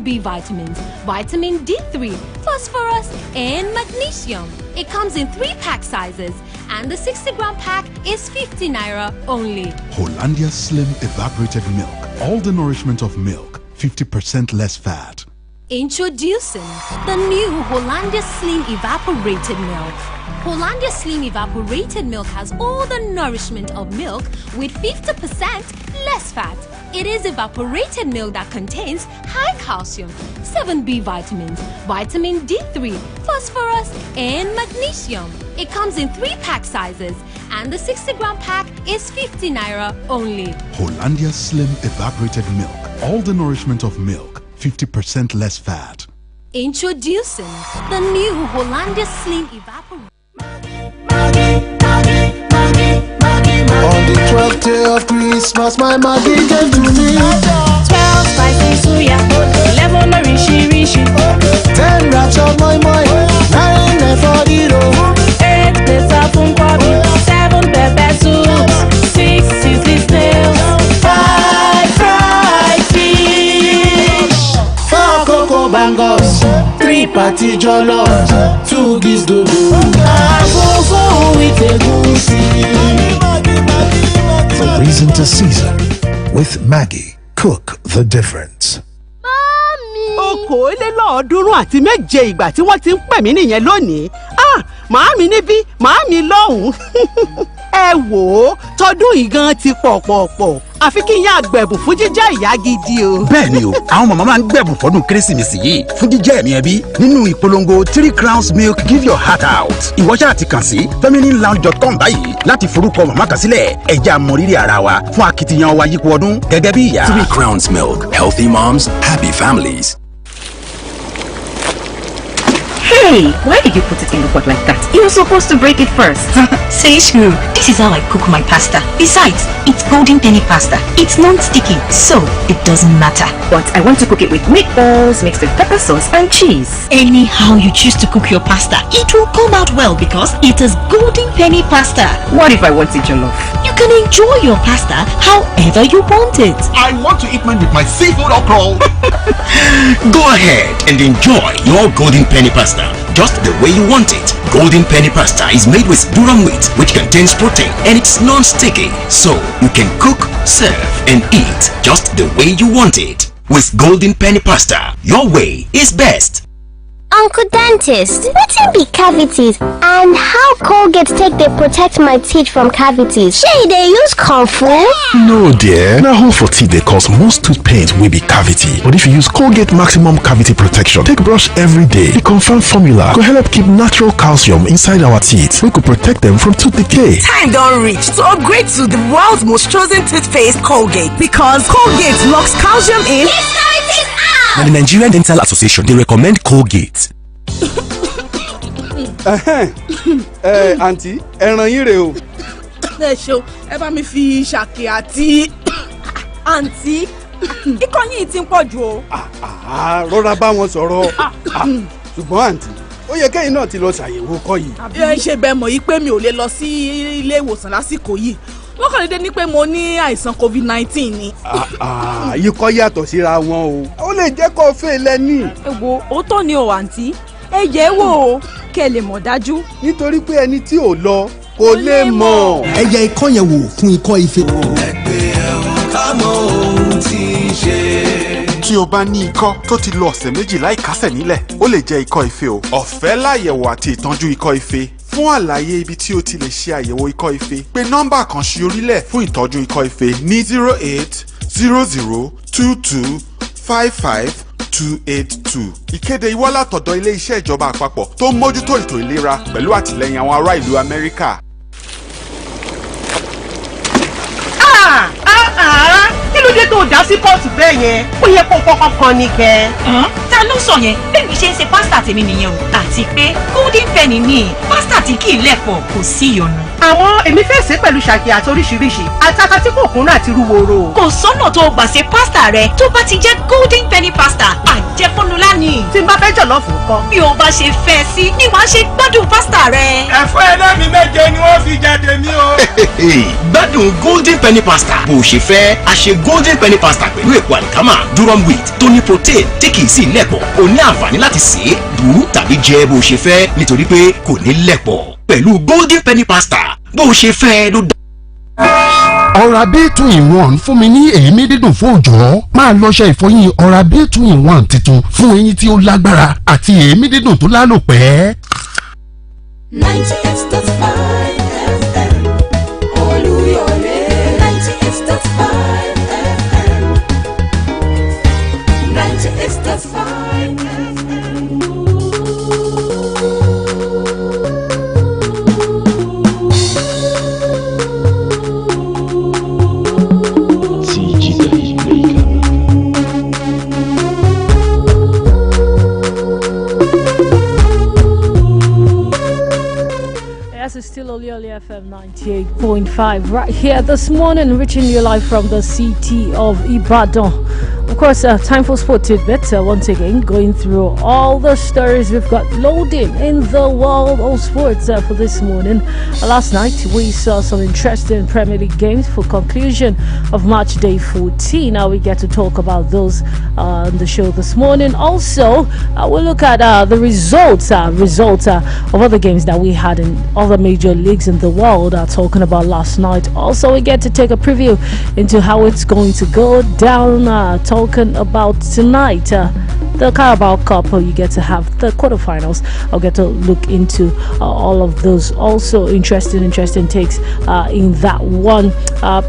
B vitamins, vitamin D3, phosphorus, and magnesium. It comes in 3-pack sizes, and the 60-gram pack is 50 naira only. Hollandia Slim Evaporated Milk. All the nourishment of milk, 50% less fat. Introducing the new Hollandia Slim Evaporated Milk. Hollandia Slim Evaporated Milk has all the nourishment of milk with 50% less fat. It is evaporated milk that contains high calcium, 7B vitamins, vitamin D3, phosphorus, and magnesium. It comes in 3-pack sizes, and the 60-gram pack is 50 naira only. Hollandia Slim Evaporated Milk. All the nourishment of milk, 50% less fat. Introducing the new Hollandia Slim Evaporated. On the 12th day of Christmas, my Maggie came to me. 12 spicy suya, 11 rishi, 10 rats of my mind, 9 for the road, 8 pesafun kwabi, 7 pepper soups, 6 sizzling snails, 5 fried fish, 4 cocoa bangos, 3 party jollof, 2 giz dodo, agogo with a goosey. The reason to season with Maggie. Cook the difference. Okòólélọ́ọ̀ọ́dúnrún-àti-méje ìgbà tí wọ́n ti ń pè mí nìyẹn lónìí. Màámi níbí, màámi lọ́hùn-ún. Ẹ wò ó, tọdún yìí gan ti pọ̀pọ̀pọ̀. Àfi kí n yá gbẹ̀bùn fún jíjẹ́ ìyá gidi o. Bẹ́ẹ̀ni o, àwọn màmá máa ń gbẹ̀bùn fọ́dún Kérésìmesì yìí fún jíjẹ́ ẹ̀mí ẹbí nínú ìpolongo 3 Crowns Milk Give Your Heart Out. Ìwọ ṣáà ti kàn sí femininelounge.com báyìí láti forúkọ màmá kan sílẹ̀. Ẹ jẹ́ a mọ rírì ara wa fún akitiyan wa yípo ọdún gẹ́gẹ́ bí ìyá. 3 Crowns Milk. Healthy moms, happy families. Hey, why did you put it in the pot like that? You're supposed to break it first. Says who? This is how I cook my pasta. Besides, it's golden penny pasta. It's non-sticky, so it doesn't matter. But I want to cook it with meatballs mixed with pepper sauce and cheese. Anyhow you choose to cook your pasta, it will come out well because it is golden penny pasta. What if I want it jollof? You can enjoy your pasta however you want it. I want to eat mine with my seafood okra. Go ahead and enjoy your golden penny pasta just the way you want it. Golden penny pasta is made with durum wheat, which contains protein, and it's non-sticky, so you can cook, serve, and eat just the way you want it. With golden penny pasta, your way is best. Uncle Dentist, wetin be cavities and how Colgate take dey protect my teeth from cavities? Shey dey use comfort? No dear, na hole for teeth dey cause most tooth pains wey be cavity. But if you use Colgate Maximum Cavity Protection take brush every day, the confirmed formula go help keep natural calcium inside our teeth wey go protect them from tooth decay. Time don reach to upgrade to the world's most chosen toothpaste, Colgate, because Colgate locks calcium in. And the Nigerian Dental Association, they recommend Colgate. Aunty, ẹran yín rè o. Ẹ ṣeun, ẹ bá mi fi ṣàkè àti àǹtí. Ikọ́ yín ti ń pọ̀ jù o. Rọra bá wọn sọ̀rọ̀. Ṣùgbọ́n àǹtí, ó yẹ kẹ́yìn náà ti lọ ṣàyẹ̀wò kọ́ yìí. Ẹ ṣe bẹ́ẹ̀ mọ̀ yìí pé mi ò lè lọ sí ilé ìwòsàn lásìkò yìí. Wọ́n kàn dédé ní pé mo ní àìsàn COVID-19 ni. Ikọ́ yàtọ̀ síra wọn o. Ó lè jẹ́ kó fẹ́ lẹ́ni. Ẹ wo, òótọ́ ni o àǹtí. Ẹ yẹ̀ wò ó, kẹ́ lè mọ̀ dájú. Nítorí pé ẹni tí ò lọ kò lè mọ̀. Ẹ yẹ̀ ikọ́ yẹn wò fún ikọ́ ife. Ẹgbẹ́ ẹ̀rù ká mọ ohun tí ń ṣe. Tí o bá ní ikọ́ tó ti lo ọ̀sẹ̀ méjì láì kásẹ̀ nílẹ̀, ó lè jẹ́ ikọ́ ife o. Ọ̀fẹ́ láyẹ̀wò àti ìtọ́jú ikọ́ ife. Fún àlàyé ibi tí o ti lè ṣe àyẹ̀wò ikọ́ ife, pè nọ́mbà kan sí orílẹ̀ fún ìtọ́jú ikọ́ ife ní 0800225582. Ìkéde ìwá látọ̀dọ̀ ilé iṣẹ́ ìjọba àpapọ̀ tó ń mójútó ètò ìlera pẹ̀lú àtìlẹ́yìn àwọn ará ìlú Amẹ́ríkà. Kí ló dé tó dá sí pọ́ọ̀tù bẹ́ẹ̀ yẹn? Ó yẹ kó kọ́kọ́ kan ní kẹ́. Ta ló sọ yẹn? Bẹ́ẹ̀ni ṣe ń ṣe pásítà tèmi nìyẹn o. Àti pé golden penny ni pásítà tí kì í lẹ̀pọ̀ kò sí ìyọnu. Àwọn èmi fẹ́ ṣe pẹ̀lú ṣàkì àti oríṣiríṣi àtàkà tí kò kúnná àti rúworo. Kò sọ́nà tó gbà ṣe pásítà rẹ tó bá ti jẹ́ golden penny pasta àjẹpọ́nulá ni. Tí n bá fẹ́ jọ̀lọ́ọ̀fù ńkọ́. bí o bá ṣe fẹ́ sí ni wàá ṣe gbádùn pásítà rẹ. ẹ̀fọ́ ẹlẹ́mi méje ni wọ́n fi jẹ tèmi o. gbádùn golden penny pasta bó o ṣe fẹ́ a ṣe golden penny pasta pẹ̀lú èpo àlìkámà durum wheat tó ní protein tí kì í sì lẹ̀pọ̀ o ní àǹfààní láti sè é bù tàbí jẹ bó o ṣe fẹ́ nítorí pé kò ní lẹ̀pọ̀ pẹ̀lú golden penny pasta bó o ṣe fẹ́ ló dá. Oral-B 2-in-1 fún mi ní èémí dídùn fún òjò. Máa lọ́ṣẹ ìfọyín Oral-B 2-in-1 tuntun fún eyín tí ó lágbára àti èémí dídùn tó lálòpẹ́. 98.5 FM Oluyole 98.5 FM 98.5 It's still Oluyole FM 98.5 right here this morning, reaching you live from the city of Ibadan. Of course, time for sport tidbits. Once again, going through all the stories we've got loading in the world of sports for this morning. Last night, we saw some interesting Premier League games for conclusion of match day 14. Now we get to talk about those on the show this morning. Also, we'll look at the results of other games that we had in other major leagues in the world talking about last night. Also, we get to take a preview into how it's going to go down, talking about tonight, the Carabao Cup. You get to have the quarterfinals. I'll get to look into all of those. Also, interesting takes in that one.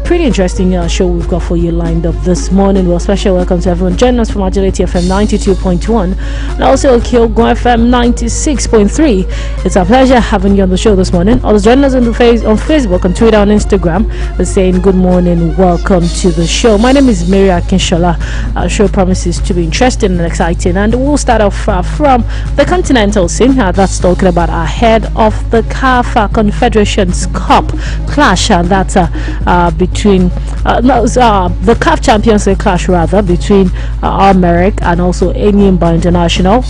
Pretty interesting show we've got for you lined up this morning. Well, special welcome to everyone joining us from Agility FM 92.1 and also Kyogo FM 96.3. It's a pleasure having you on the show this morning. Also join us on Facebook, on Twitter, on Instagram. We're saying good morning, welcome to the show. My name is Mary Akinsola. Our show promises to be interesting and exciting, and we'll start off from the continental scene. That's talking about ahead of the CAF Confederations Cup clash, and that's between the CAF Champions League clash rather between Americ and also Enyimba International.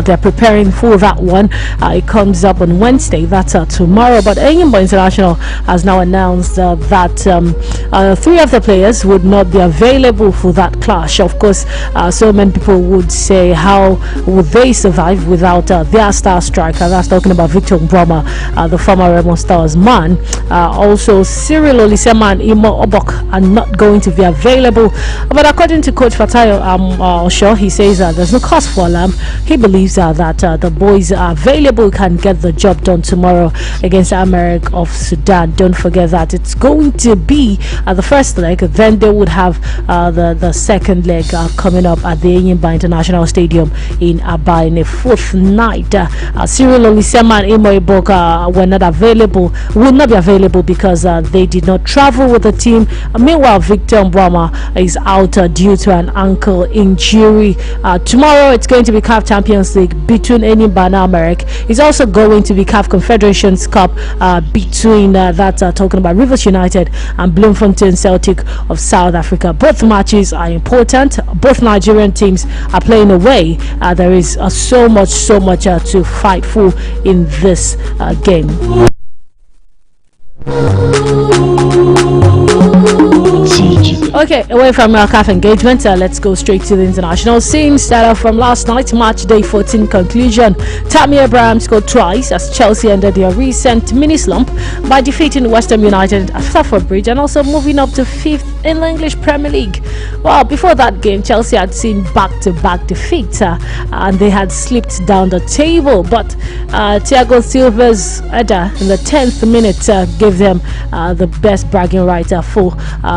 They're preparing for that one. It comes up on Wednesday, that's tomorrow. But Enyimba International has now announced that 3 of the players would not be available for that clash. Of course, so many people would say, how would they survive without their star striker? That's talking about Victor Broma, the former Remo Stars man. Also, Cyril Olisema and Imo Obok are not going to be available. But according to Coach Fatayo Osho, he says there's no cause for alarm. He believes that the boys are available, can get the job done tomorrow against Americ of Sudan. Don't forget that it's going to be the first leg, then they would have the second leg coming up at the Enyimba International Stadium in Aba in a fourth night. Cyril Olisema and Imo Iboka will not be available because they did not travel with the team. Meanwhile, Victor Mbwama is out due to an ankle injury. Tomorrow it's going to be CAF Champions League between Enyimba and Americ. It's also going to be CAF Confederations Cup between talking about Rivers United and Bloemfontein Celtic of South Africa. Both matches are important. Both Nigerian teams are playing away. There is so much to fight for in this game. Okay, away from our CAF engagement, let's go straight to the international scene. Start off from last night, match day 14 conclusion. Tammy Abraham scored twice as Chelsea ended their recent mini slump by defeating West Ham United at Stafford Bridge and also moving up to 5th in the English Premier League. Well, before that game, Chelsea had seen back-to-back defeats and they had slipped down the table. But Thiago Silva's header in the 10th minute gave them the best bragging right for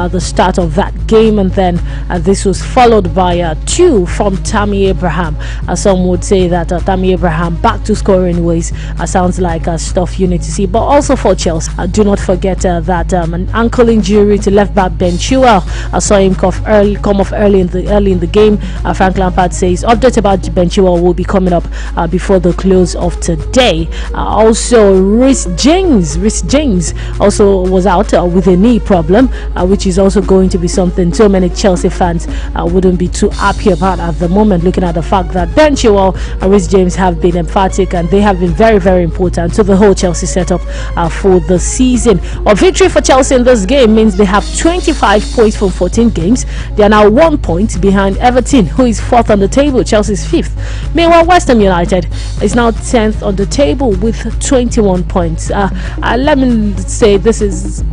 the start of that game, and then this was followed by 2 from Tammy Abraham. Some would say that Tammy Abraham back to scoring ways sounds like stuff you need to see. But also for Chelsea, do not forget that an ankle injury to left back Ben Chilwell saw him come off early in the game. Frank Lampard says update about Ben Chilwell will be coming up before the close of today. Also, Reece James also was out with a knee problem, which is also going to be something something so many Chelsea fans wouldn't be too happy about at the moment, looking at the fact that Ben Chilwell and Reece James have been emphatic and they have been very, very important to the whole Chelsea setup for the season. A victory for Chelsea in this game means they have 25 points from 14 games. They are now 1 point behind Everton, who is 4th on the table. Chelsea's 5th. Meanwhile, West Ham United is now 10th on the table with 21 points. Let me say this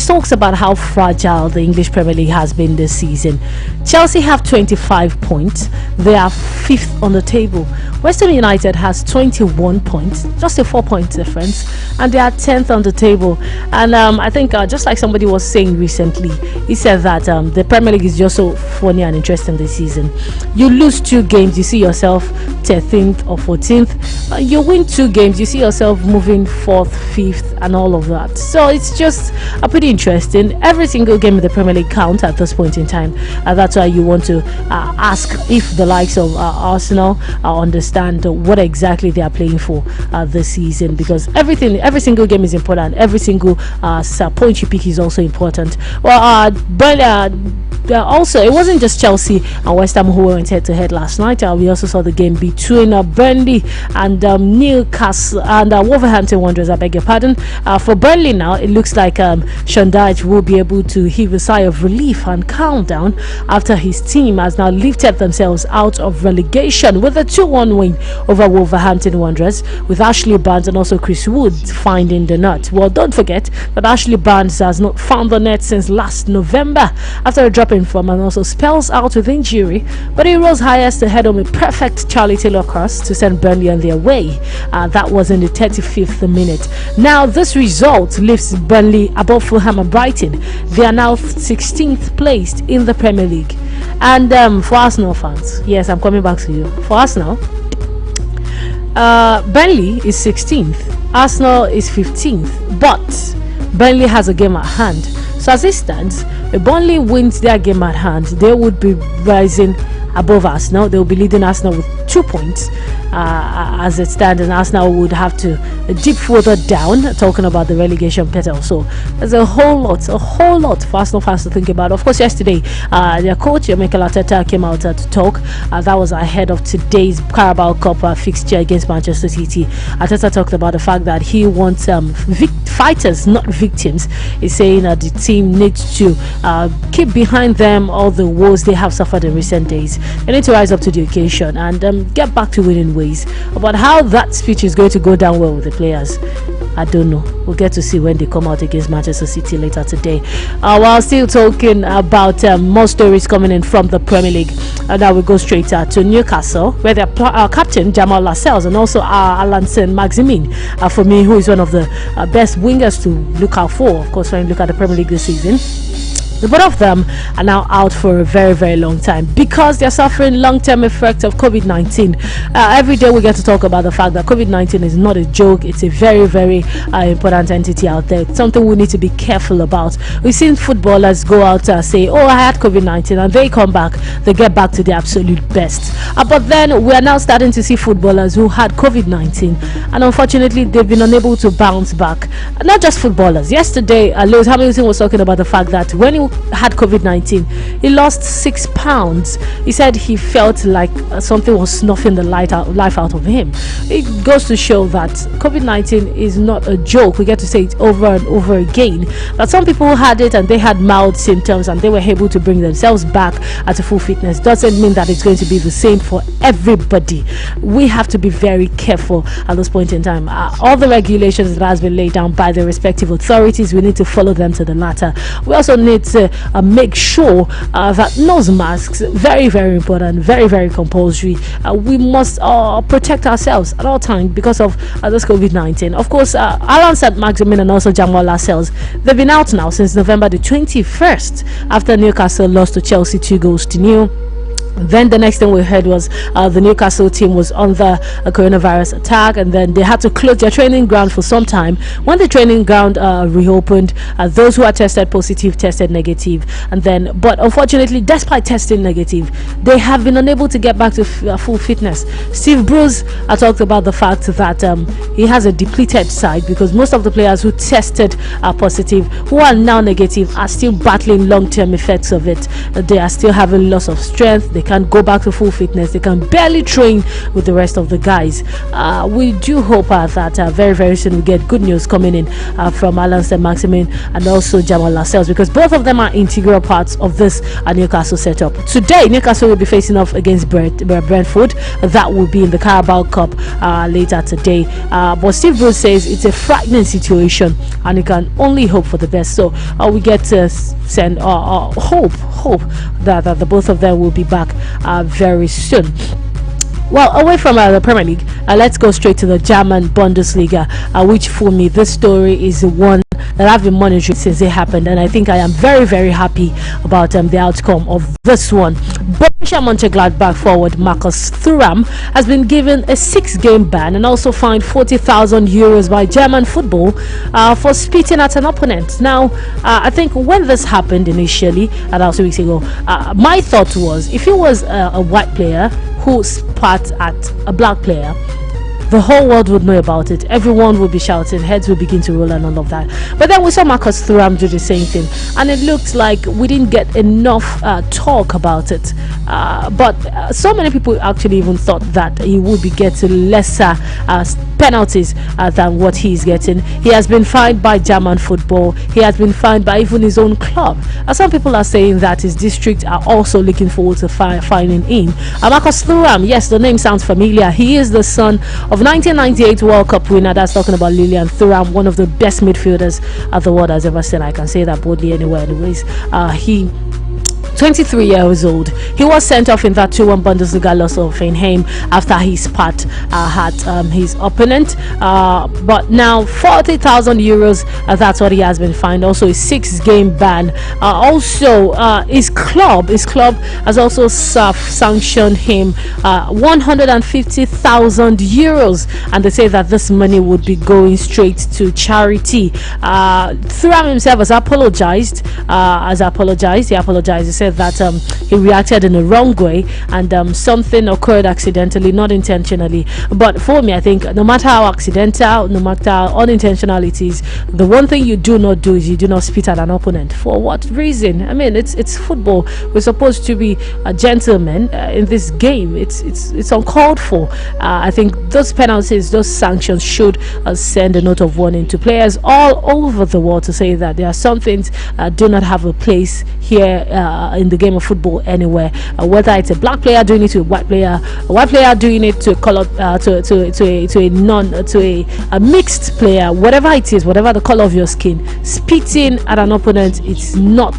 talks about how fragile the English Premier League has been this season. Chelsea have 25 points. They are 5th on the table. West Ham United has 21 points, just a 4-point difference, and they are 10th on the table. And I think just like somebody was saying recently, he said that the Premier League is just so funny and interesting this season. You lose 2 games, you see yourself 13th or 14th. You win 2 games, you see yourself moving 4th, 5th, and all of that. So it's just pretty interesting. Every single game in the Premier League counts at this point in time. That's why you want to ask if the likes of Arsenal understand what exactly they are playing for this season, because every single game is important. Every single point you pick is also important. Well, but also, it wasn't just Chelsea and West Ham who went head to head last night. We also saw the game between Burnley and Newcastle and Wolverhampton Wanderers. I beg your pardon. For Burnley now, it looks like Sean Dyche will be able to heave a sigh of relief and calm down after his team has now lifted themselves out of relegation with a 2-1 win over Wolverhampton Wanderers, with Ashley Barnes and also Chris Wood finding the net. Well, don't forget that Ashley Barnes has not found the net since last November after a drop in form and also spells out with injury, but he rose highest ahead of a perfect Charlie Taylor cross to send Burnley on their way. That was in the 35th minute. Now this result lifts Burnley above Fulham and Brighton. They are now 16th placed in the Premier League. And for Arsenal fans, yes, I'm coming back to you. For Arsenal, Burnley is 16th, Arsenal is 15th, but Burnley has a game at hand. So as it stands, if Burnley wins their game at hand, they would be rising above Arsenal. They will be leading Arsenal with 2 points as it stands, and Arsenal would have to dip further down, talking about the relegation battle. So there's a whole lot for Arsenal fans to think about. Of course, yesterday their coach Mikel Arteta came out to talk. That was ahead of today's Carabao Cup fixture against Manchester City. Arteta talked about the fact that he wants fighters, not victims. He's saying that the team needs to keep behind them all the woes they have suffered in recent days. They need to rise up to the occasion and get back to winning ways. About how that speech is going to go down well with the players, I don't know. We'll get to see when they come out against Manchester City later today. While still talking about more stories coming in from the Premier League, now we go straight to Newcastle, where their captain Jamal Lascelles and also Alan Saint-Maximin, for me, who is one of the best wingers to look out for, of course, when you look at the Premier League this season. The both of them are now out for a very, very long time because they're suffering long-term effects of COVID-19. Every day we get to talk about the fact that COVID-19 is not a joke. It's a very, very important entity out there. It's something we need to be careful about. We've seen footballers go out say, oh, I had COVID-19, and they come back, they get back to the absolute best. But then we are now starting to see footballers who had COVID-19, and unfortunately they've been unable to bounce back. Not just footballers. Yesterday, Lewis Hamilton was talking about the fact that when he had COVID-19, he lost 6 pounds. He said he felt like something was snuffing the life out of him. It goes to show that COVID-19 is not a joke. We get to say it over and over again, that some people had it and they had mild symptoms and they were able to bring themselves back at a full fitness. Doesn't mean that it's going to be the same for everybody. We have to be very careful at this point in time. All the regulations that has been laid down by the respective authorities, we need to follow them to the latter. We also need to make sure that nose masks, very, very important, very, very compulsory. We must protect ourselves at all times because of this COVID-19. Of course, Alan Saint-Maximin and also Jamal Lascelles, they've been out now since November the 21st after Newcastle lost to Chelsea 2-0. Then the next thing we heard was the Newcastle team was under a coronavirus attack, and then they had to close their training ground for some time. When the training ground reopened, those who are tested positive tested negative, and then, but unfortunately, despite testing negative, they have been unable to get back to full fitness. Steve Bruce talked about the fact that he has a depleted side because most of the players who tested positive, who are now negative, are still battling long-term effects of it. They are still having loss of strength. They can't go back to full fitness. They can barely train with the rest of the guys. We do hope that very, very soon we get good news coming in from Alan Saint-Maximin and also Jamal Lascelles, because both of them are integral parts of this Newcastle setup. Today, Newcastle will be facing off against Brentford. That will be in the Carabao Cup later today. But Steve Bruce says it's a frightening situation and he can only hope for the best. So we get to send hope that the both of them will be back very soon. Well, away from the Premier League, let's go straight to the German Bundesliga, which for me, this story is the one that I've been monitoring since it happened, and I think I am very, very happy about the outcome of this one. Borussia Mönchengladbach forward Marcus Thuram has been given a 6-game ban and also fined 40,000 euros by German football for spitting at an opponent. Now, I think when this happened initially, about 2 weeks ago, my thought was, if it was a white player who spat at a black player, the whole world would know about it. Everyone would be shouting, heads would begin to roll and all of that. But then we saw Marcus Thuram do the same thing, and it looked like we didn't get enough talk about it. But so many people actually even thought that he would be getting lesser penalties than what he's getting. He has been fined by German football. He has been fined by even his own club. Some people are saying that his district are also looking forward to fining him. Marcus Thuram, yes, the name sounds familiar. He is the son of 1998 World Cup winner. That's talking about Lilian Thuram, one of the best midfielders the world has ever seen. I can say that boldly anywhere. Anyways, he 23 years old. He was sent off in that 2-1 Bundesliga loss of Hoffenheim after he spat at his opponent. But now 40,000 euros, that's what he has been fined. Also a 6-game ban. His club has also sanctioned him 150,000 euros, and they say that this money would be going straight to charity. Thuram himself has apologized. He apologized. He said that he reacted in the wrong way, and something occurred accidentally, not intentionally. But for me, I think no matter how accidental, no matter how unintentional it is, the one thing you do not do is you do not spit at an opponent. For what reason? I mean, it's football. We're supposed to be gentlemen in this game. It's uncalled for. I think those penalties, those sanctions should send a note of warning to players all over the world to say that there are some things do not have a place here in the game of football anywhere. Whether it's a black player doing it to a white player doing it to a color, to a mixed player, whatever it is, whatever the color of your skin, spitting at an opponent, it's not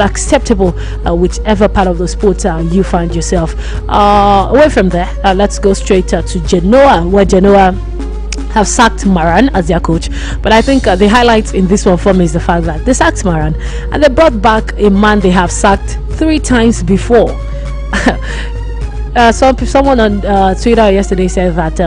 acceptable, whichever part of the sport you find yourself. Away from there, let's go straight to Genoa, where Genoa have sacked Maran as their coach. But I think the highlight in this one for me is the fact that they sacked Maran and they brought back a man they have sacked 3 times before. Someone on Twitter yesterday said that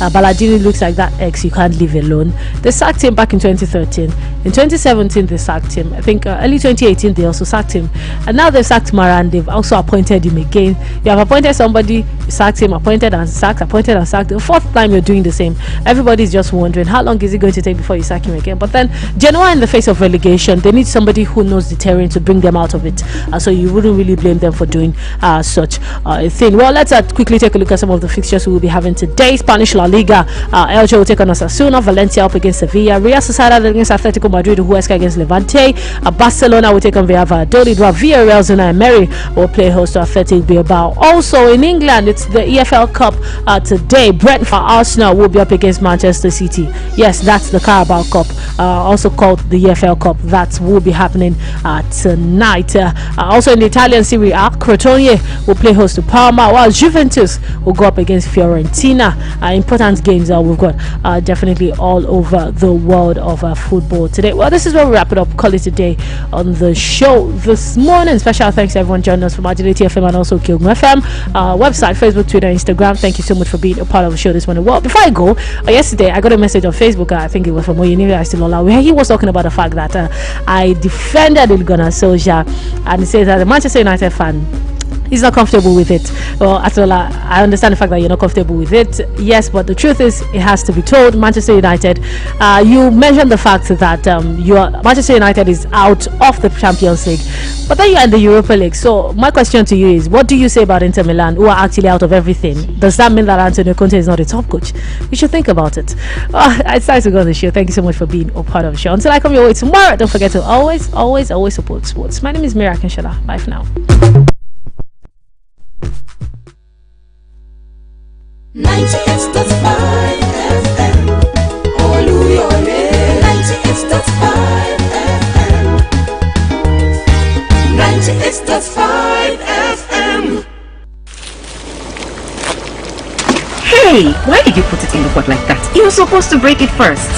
Balladini looks like that ex you can't leave alone. They sacked him back in 2013. In 2017 they sacked him. I think early 2018 they also sacked him, and now they've sacked Maran. They've also appointed him again. You have appointed somebody, you sacked him, appointed and sacked. The 4th time you're doing the same. Everybody's just wondering how long is it going to take before you sack him again. But then Genoa, in the face of relegation, they need somebody who knows the terrain to bring them out of it, so you wouldn't really blame them for doing such a thing. Well, let's quickly take a look at some of the fixtures we will be having today. Spanish La Liga, Elche will take on Osasuna, Valencia up against Sevilla, Real Sociedad against Atletico Madrid, Huesca against Levante, Barcelona will take on Valladolid, while Villarreal, Zona Emery will play host to Athletic Bilbao. Also in England, it's the EFL Cup today. Brentford Arsenal will be up against Manchester City. Yes, that's the Carabao Cup, also called the EFL Cup. That will be happening tonight. Also in the Italian Serie A, Crotone will play host to Parma, while Juventus will go up against Fiorentina. Important games we've got definitely all over the world of football today. today. Well, this is where we wrap it up. Call it a day on the show this morning. Special thanks to everyone joining us from Agility FM and also Kilgum FM. Website, Facebook, Twitter, Instagram. Thank you so much for being a part of the show this morning. Well, before I go, yesterday I got a message on Facebook. I think it was from Oyinere Akinsola, where he was talking about the fact that I defended Gunnar Solskjaer, and he says that the Manchester United fan is not comfortable with it. Well, Atola, I understand the fact that you're not comfortable with it. Yes, but the truth is, it has to be told. Manchester United, you mentioned the fact that Manchester United is out of the Champions League, but then you're in the Europa League. So my question to you is, what do you say about Inter Milan, who are actually out of everything? Does that mean that Antonio Conte is not a top coach? You should think about it. It's time to go on the show. Thank you so much for being a part of the show. Until I come your way tomorrow, don't forget to always support sports. My name is Mira Akinsola. Bye for now. 98.5 FM, Oluyole. 98.5 FM, 98.5 FM. Hey, why did you put it in the pot like that? You're supposed to break it first.